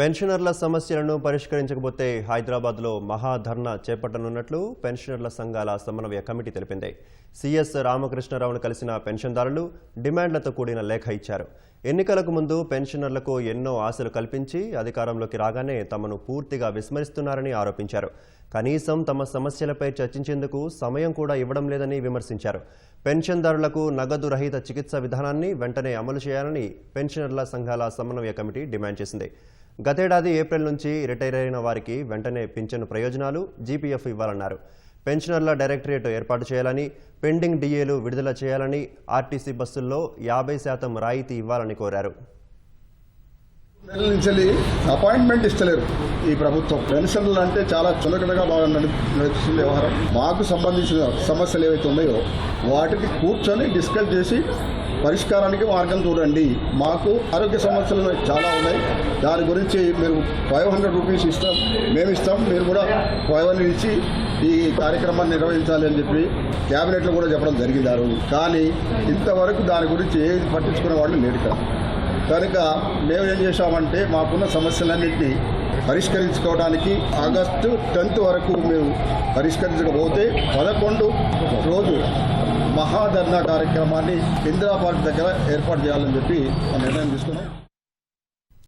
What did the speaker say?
పెన్షనర్ల సమస్యలను పరిష్కరించకపోతే హైదరాబాద్లో మహాధర్నా చేపట్టనున్నట్లు పెన్షనర్ల సంఘాల సమన్వయ కమిటీ తెలిపింది. సీఎస్ రామకృష్ణరావును కలిసిన పెన్షన్దారులు డిమాండ్లతో కూడిన లేఖ ఇచ్చారు. ఎన్నికలకు ముందు పెన్షనర్లకు ఎన్నో ఆశలు కల్పించి అధికారంలోకి రాగానే తమను పూర్తిగా విస్మరిస్తున్నారని ఆరోపించారు. కనీసం తమ సమస్యలపై చర్చించేందుకు సమయం కూడా ఇవ్వడం లేదని విమర్శించారు. పెన్షన్దారులకు నగదు రహిత చికిత్స విధానాన్ని వెంటనే అమలు చేయాలని పెన్షనర్ల సంఘాల సమన్వయ కమిటీ డిమాండ్ చేసింది. గతేడాది ఏప్రిల్ నుంచి రిటైర్ అయిన వారికి వెంటనే పింఛను ప్రయోజనాలు జీపీఎఫ్ ఇవ్వాలన్నారు. పెన్షనర్ల డైరెక్టరేట్ ఏర్పాటు చేయాలని, పెండింగ్ డిఏలు విడుదల చేయాలని, ఆర్టీసీ బస్సుల్లో 50% రాయితీ ఇవ్వాలని కోరారు. అపాయింట్మెంట్ ఇస్తలేరు ఈ ప్రభుత్వం. పెన్షన్లు అంటే చాలా చులకనగా బాగా నడుస్తుంది వ్యవహారం. మాకు సంబంధించిన సమస్యలు ఏవైతే ఉన్నాయో వాటిని కూర్చొని డిస్కస్ చేసి పరిష్కారానికి మార్గం చూడండి. మాకు ఆరోగ్య సమస్యలు చాలా ఉన్నాయి. దాని గురించి మీరు 500 రూపీస్ ఇస్తాం, మేము ఇస్తాం, మీరు కూడా 500 ఇచ్చి ఈ కార్యక్రమాన్ని నిర్వహించాలి అని చెప్పి క్యాబినెట్లో కూడా చెప్పడం జరిగింది. కానీ ఇంతవరకు దాని గురించి ఏది పట్టించుకునే వాళ్ళు లేరు కదా. కనుక మేము ఏం చేశామంటే మాకున్న సమస్యలన్నింటినీ పరిష్కరించుకోవడానికి ఆగస్టు 10th వరకు మేము పరిష్కరించకపోతే 11 రోజు మహాధర్నా కార్యక్రమాన్ని ఇందిరా పార్క్ దగ్గర ఏర్పాటు చేయాలని చెప్పి నిర్ణయం తీసుకున్నాం.